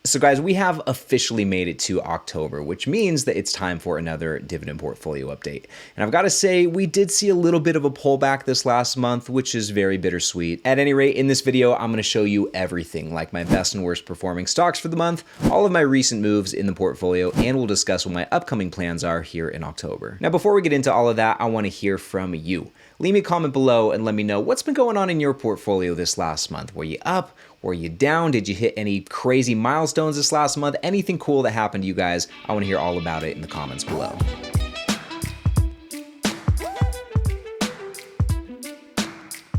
So guys, we have officially made it to October, which means that it's time for another dividend portfolio update. And I've got to say, we did see a little bit of a pullback this last month, which is very bittersweet. At any rate, in this video, I'm going to show you everything, like my best and worst performing stocks for the month, all of my recent moves in the portfolio, and we'll discuss what my upcoming plans are here in October. Now, before we get into all of that, I want to hear from you. Leave me a comment below and let me know what's been going on in your portfolio this last month. Were you up? Were you down? Did you hit any crazy milestones this last month? Anything cool that happened to you guys? I want to hear all about it in the comments below.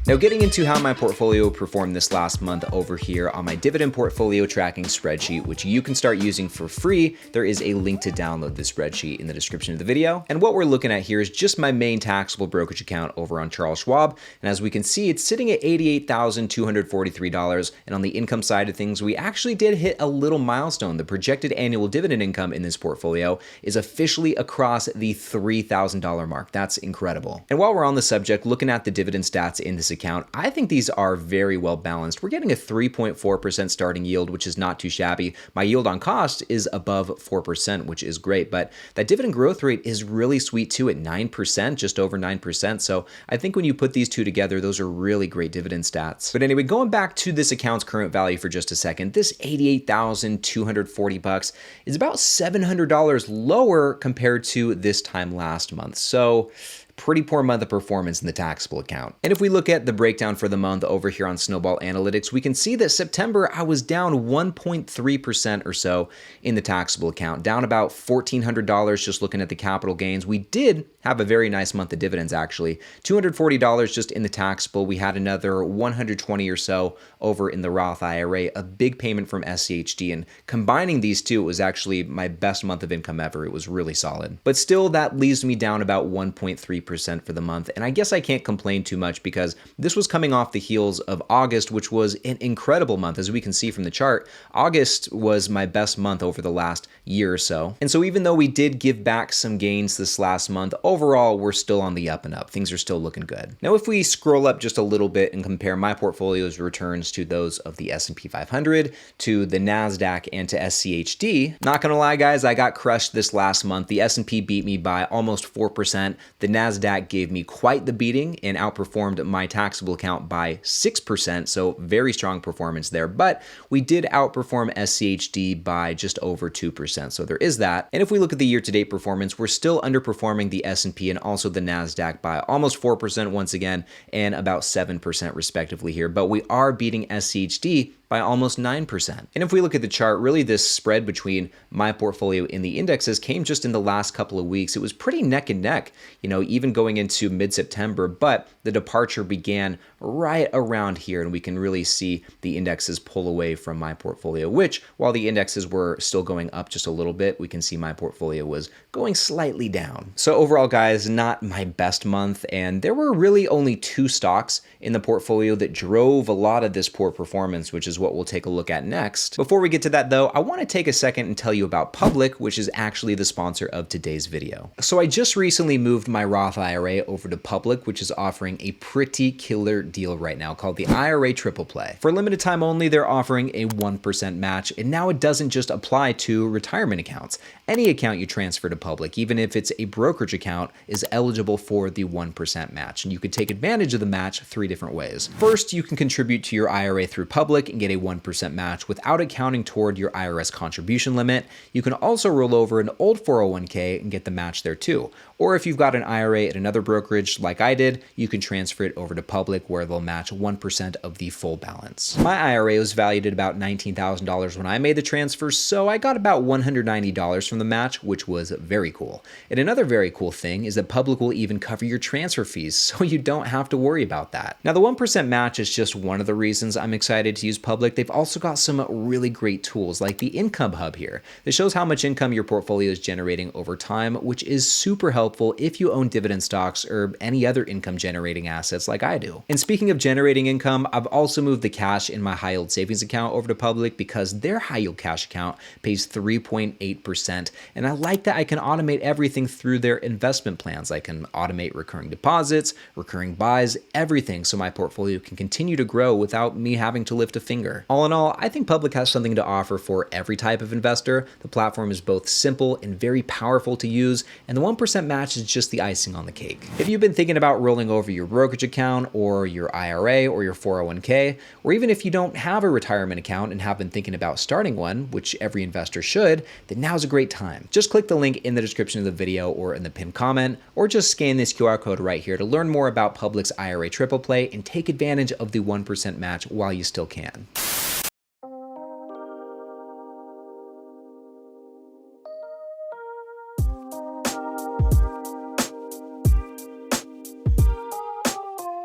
Now, getting into how my portfolio performed this last month over here on my dividend portfolio tracking spreadsheet, which you can start using for free. There is a link to download the spreadsheet in the description of the video. And what we're looking at here is just my main taxable brokerage account over on Charles Schwab. And as we can see, it's sitting at $88,243. And on the income side of things, we actually did hit a little milestone. The projected annual dividend income in this portfolio is officially across the $3,000 mark. That's incredible. And while we're on the subject, looking at the dividend stats in this account, I think these are very well balanced. We're getting a 3.4% starting yield, which is not too shabby. My yield on cost is above 4%, which is great, but that dividend growth rate is really sweet too at 9%, just over 9%. So I think when you put these two together, those are really great dividend stats. But anyway, going back to this account's current value for just a second, this $88,240 is about $700 lower compared to this time last month. So pretty poor month of performance in the taxable account. And if we look at the breakdown for the month over here on Snowball Analytics, we can see that September I was down 1.3% or so in the taxable account, down about $1,400 just looking at the capital gains. We did have a very nice month of dividends actually, $240 just in the taxable. We had another $120 or so over in the Roth IRA, a big payment from SCHD, and combining these two, it was actually my best month of income ever. It was really solid. But still, that leaves me down about 1.3% for the month. And I guess I can't complain too much because this was coming off the heels of August, which was an incredible month. As we can see from the chart, August was my best month over the last year or so. And so even though we did give back some gains this last month, overall, we're still on the up and up. Things are still looking good. Now, if we scroll up just a little bit and compare my portfolio's returns to those of the S&P 500, to the NASDAQ, and to SCHD, not gonna lie, guys, I got crushed this last month. The S&P beat me by almost 4%. The NASDAQ gave me quite the beating and outperformed my taxable account by 6%, so very strong performance there. But we did outperform SCHD by just over 2%, so there is that. And if we look at the year-to-date performance, we're still underperforming the S&P and also the NASDAQ by almost 4% once again, and about 7% respectively here. But we are beating SCHD by almost 9%. And if we look at the chart, really this spread between my portfolio and the indexes came just in the last couple of weeks. It was pretty neck and neck, even going into mid-September, but the departure began right around here, and we can really see the indexes pull away from my portfolio, which while the indexes were still going up just a little bit, we can see my portfolio was going slightly down. So overall, guys, not my best month, and there were really only two stocks in the portfolio that drove a lot of this poor performance, which is what we'll take a look at next. Before we get to that though, I want to take a second and tell you about Public, which is actually the sponsor of today's video. So I just recently moved my Roth IRA over to Public, which is offering a pretty killer deal right now called the IRA Triple Play. For a limited time only, they're offering a 1% match, and now it doesn't just apply to retirement accounts. Any account you transfer to Public, even if it's a brokerage account, is eligible for the 1% match, and you could take advantage of the match three different ways. First, you can contribute to your IRA through Public and get a 1% match without accounting toward your IRS contribution limit. You can also roll over an old 401k and get the match there too. Or if you've got an IRA at another brokerage like I did, you can transfer it over to Public where they'll match 1% of the full balance. My IRA was valued at about $19,000 when I made the transfer, so I got about $190 from the match, which was very cool. And another very cool thing is that Public will even cover your transfer fees, so you don't have to worry about that. Now, the 1% match is just one of the reasons I'm excited to use Public. They've also got some really great tools like the Income Hub here that shows how much income your portfolio is generating over time, which is super helpful if you own dividend stocks or any other income generating assets like I do. And speaking of generating income, I've also moved the cash in my high yield savings account over to Public because their high yield cash account pays 3.8%. And I like that I can automate everything through their investment plans. I can automate recurring deposits, recurring buys, everything so my portfolio can continue to grow without me having to lift a finger. longer. All in all, I think Public has something to offer for every type of investor. The platform is both simple and very powerful to use, and the 1% match is just the icing on the cake. If you've been thinking about rolling over your brokerage account or your IRA or your 401k, or even if you don't have a retirement account and have been thinking about starting one, which every investor should, then now's a great time. Just click the link in the description of the video or in the pinned comment, or just scan this QR code right here to learn more about Public's IRA triple play and take advantage of the 1% match while you still can.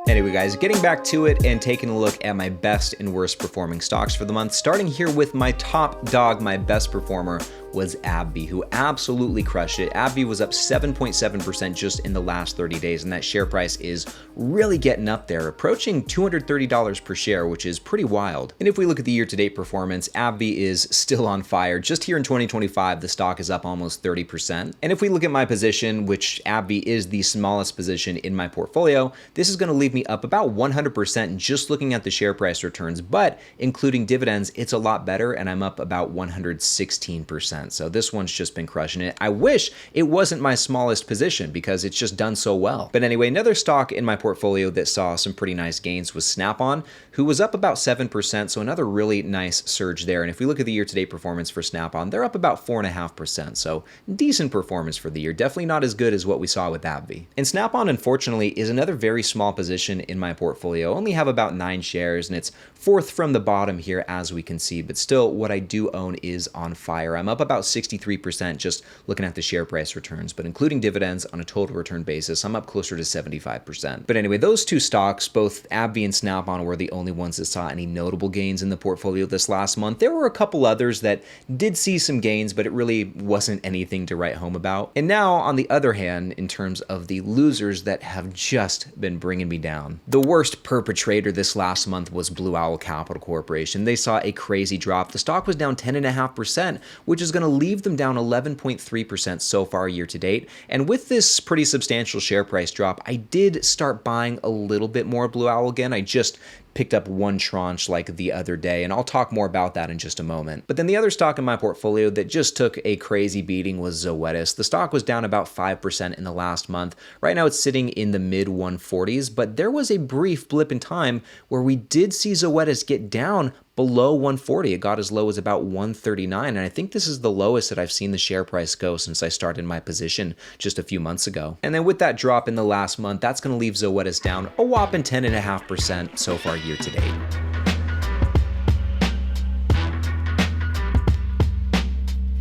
Anyway, guys, getting back to it and taking a look at my best and worst performing stocks for the month, starting here with my top dog, my best performer was AbbVie, who absolutely crushed it. AbbVie was up 7.7% just in the last 30 days, and that share price is really getting up there, approaching $230 per share, which is pretty wild. And if we look at the year-to-date performance, AbbVie is still on fire. Just here in 2025, the stock is up almost 30%. And if we look at my position, which AbbVie is the smallest position in my portfolio, this is gonna leave me up about 100% just looking at the share price returns, but including dividends, it's a lot better, and I'm up about 116%. So this one's just been crushing it. I wish it wasn't my smallest position because it's just done so well. But anyway, another stock in my portfolio that saw some pretty nice gains was Snap-on, who was up about 7%, so another really nice surge there. And if we look at the year-to-date performance for Snap-on, they're up about 4.5%, so decent performance for the year. Definitely not as good as what we saw with AbbVie. And Snap-on, unfortunately, is another very small position in my portfolio. I only have about 9 shares, and it's fourth from the bottom here, as we can see, but still, what I do own is on fire. I'm up about 63% just looking at the share price returns, but including dividends on a total return basis, I'm up closer to 75%. But anyway, those two stocks, both AbbVie and Snap-on, were the only ones that saw any notable gains in the portfolio this last month. There were a couple others that did see some gains, but it really wasn't anything to write home about. And now, on the other hand, in terms of the losers that have just been bringing me down, the worst perpetrator this last month was Blue Owl Capital Corporation. They saw a crazy drop. The stock was down 10.5%, which is going to leave them down 11.3% so far year to date. And with this pretty substantial share price drop, I did start buying a little bit more Blue Owl again. I just picked up one tranche like the other day, and I'll talk more about that in just a moment. But then the other stock in my portfolio that just took a crazy beating was Zoetis. The stock was down about 5% in the last month. Right now it's sitting in the mid 140s, but there was a brief blip in time where we did see Zoetis get down below 140. It got as low as about 139, and I think this is the lowest that I've seen the share price go since I started my position just a few months ago. And then with that drop in the last month, that's going to leave Zoetis down a whopping 10.5% so far year to date.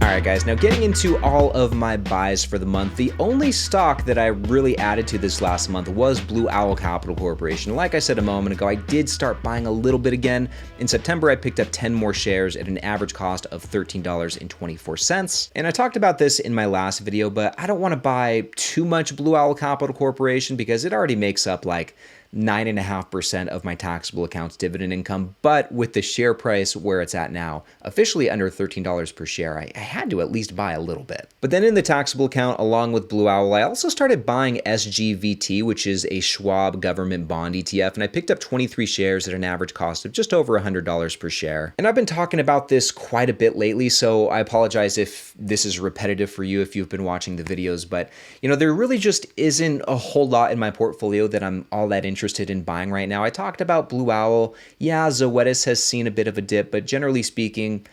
Alright guys, now getting into all of my buys for the month, the only stock that I really added to this last month was Blue Owl Capital Corporation. Like I said a moment ago, I did start buying a little bit again. In September, I picked up 10 more shares at an average cost of $13.24. And I talked about this in my last video, but I don't want to buy too much Blue Owl Capital Corporation because it already makes up like 9.5% of my taxable account's dividend income, but with the share price where it's at now, officially under $13 per share, I had to at least buy a little bit. But then in the taxable account, along with Blue Owl, I also started buying SGVT, which is a Schwab government bond ETF, and I picked up 23 shares at an average cost of just over $100 per share. And I've been talking about this quite a bit lately, so I apologize if this is repetitive for you if you've been watching the videos, but you know, there really just isn't a whole lot in my portfolio that I'm all that interested in buying right now. I talked about Blue Owl. Yeah, Zoetis has seen a bit of a dip, but generally speaking,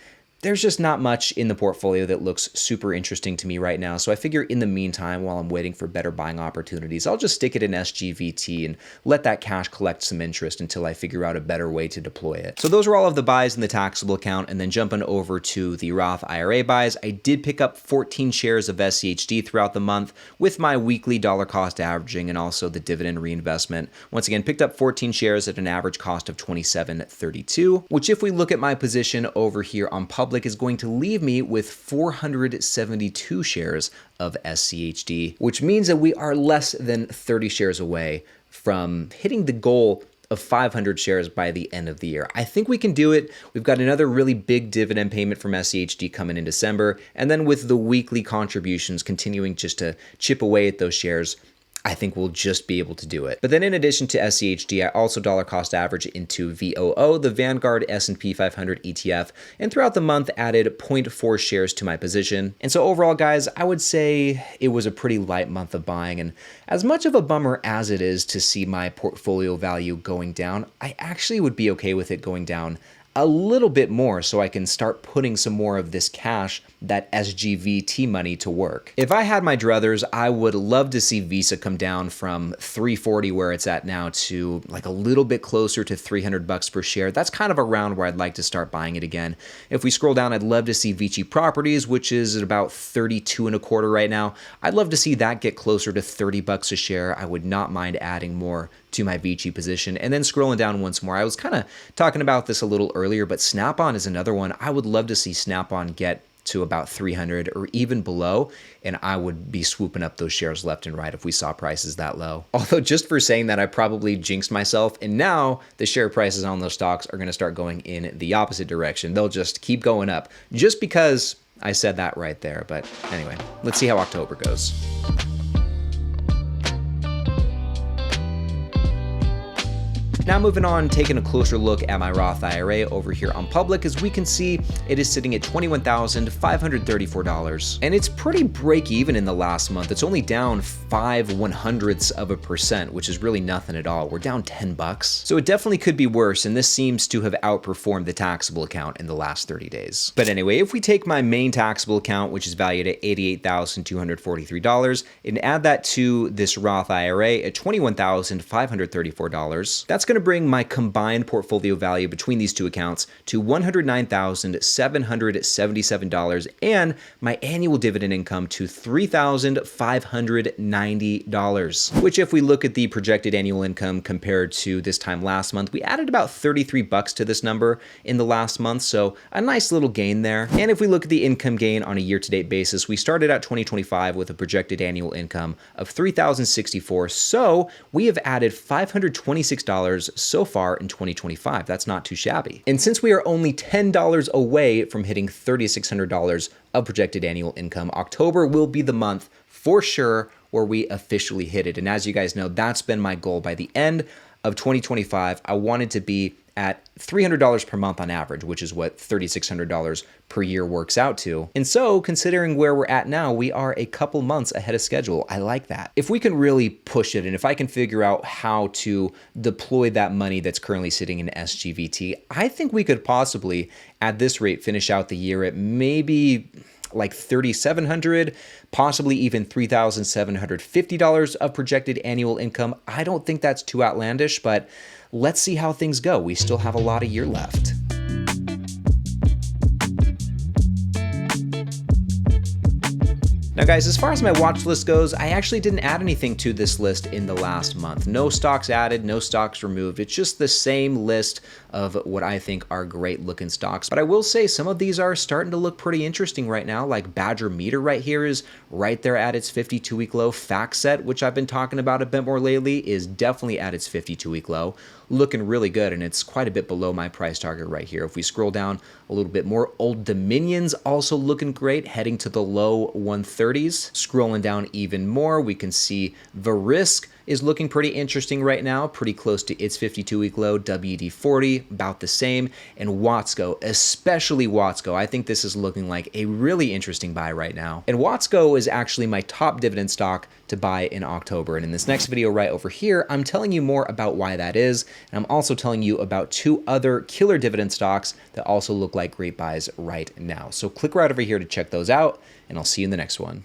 there's just not much in the portfolio that looks super interesting to me right now. So I figure in the meantime, while I'm waiting for better buying opportunities, I'll just stick it in SGVT and let that cash collect some interest until I figure out a better way to deploy it. So those are all of the buys in the taxable account. And then jumping over to the Roth IRA buys, I did pick up 14 shares of SCHD throughout the month with my weekly dollar cost averaging and also the dividend reinvestment. Once again, picked up 14 shares at an average cost of $27.32, which if we look at my position over here on Public is going to leave me with 472 shares of SCHD, which means that we are less than 30 shares away from hitting the goal of 500 shares by the end of the year. I think we can do it. We've got another really big dividend payment from SCHD coming in December, and then with the weekly contributions continuing just to chip away at those shares, I think we'll just be able to do it. But then in addition to SCHD, I also dollar cost average into VOO, the Vanguard S&P 500 ETF, and throughout the month added 0.4 shares to my position. And so overall, guys, I would say it was a pretty light month of buying, and as much of a bummer as it is to see my portfolio value going down, I actually would be okay with it going down a little bit more so I can start putting some more of this cash, that SGVT money, to work. If I had my druthers, I would love to see Visa come down from 340 where it's at now to like a little bit closer to 300 bucks per share. That's kind of around where I'd like to start buying it again. If we scroll down, I'd love to see Vici Properties, which is at about 32 and a quarter right now. I'd love to see that get closer to 30 bucks a share. I would not mind adding more to my Vici position. And then scrolling down once more, I was kind of talking about this a little earlier, but Snap-on is another one. I would love to see Snap-on get to about 300 or even below, and I would be swooping up those shares left and right if we saw prices that low. Although just for saying that, I probably jinxed myself, and now the share prices on those stocks are going to start going in the opposite direction. They'll just keep going up just because I said that right there. But anyway, let's see how October goes. Now moving on, taking a closer look at my Roth IRA over here on Public, as we can see, it is sitting at $21,534. And it's pretty break even in the last month. It's only down 0.05%, which is really nothing at all. We're down 10 bucks. So it definitely could be worse, and this seems to have outperformed the taxable account in the last 30 days. But anyway, if we take my main taxable account, which is valued at $88,243, and add that to this Roth IRA at $21,534, that's going to bring my combined portfolio value between these two accounts to $109,777 and my annual dividend income to $3,590, which if we look at the projected annual income compared to this time last month, we added about 33 bucks to this number in the last month, so a nice little gain there. And if we look at the income gain on a year-to-date basis, we started out 2025 with a projected annual income of $3,064, so we have added $526 so far in 2025. That's not too shabby. And since we are only $10 away from hitting $3,600 of projected annual income, October will be the month for sure where we officially hit it. And as you guys know, that's been my goal. By the end of 2025, I wanted to be at $300 per month on average, which is what $3,600 per year works out to. And so considering where we're at now, we are a couple months ahead of schedule. I like that. If we can really push it, and if I can figure out how to deploy that money that's currently sitting in SGVT, I think we could possibly, at this rate, finish out the year at maybe like $3,700, possibly even $3,750 of projected annual income. I don't think that's too outlandish, but let's see how things go. We still have a lot of year left. Now guys, as far as my watch list goes, I actually didn't add anything to this list in the last month. No stocks added, no stocks removed. It's just the same list of what I think are great looking stocks. But I will say some of these are starting to look pretty interesting right now, like Badger Meter right here is right there at its 52-week low. FactSet, which I've been talking about a bit more lately, is definitely at its 52-week low. Looking really good, and it's quite a bit below my price target right here. If we scroll down a little bit more, Old Dominion's also looking great, heading to the low 130s. Scrolling down even more, we can see Verisk is looking pretty interesting right now, pretty close to its 52-week low. WD-40, about the same. And Watsco, especially Watsco, I think this is looking like a really interesting buy right now. And Watsco is actually my top dividend stock to buy in October. And in this next video right over here, I'm telling you more about why that is. And I'm also telling you about two other killer dividend stocks that also look like great buys right now. So click right over here to check those out, and I'll see you in the next one.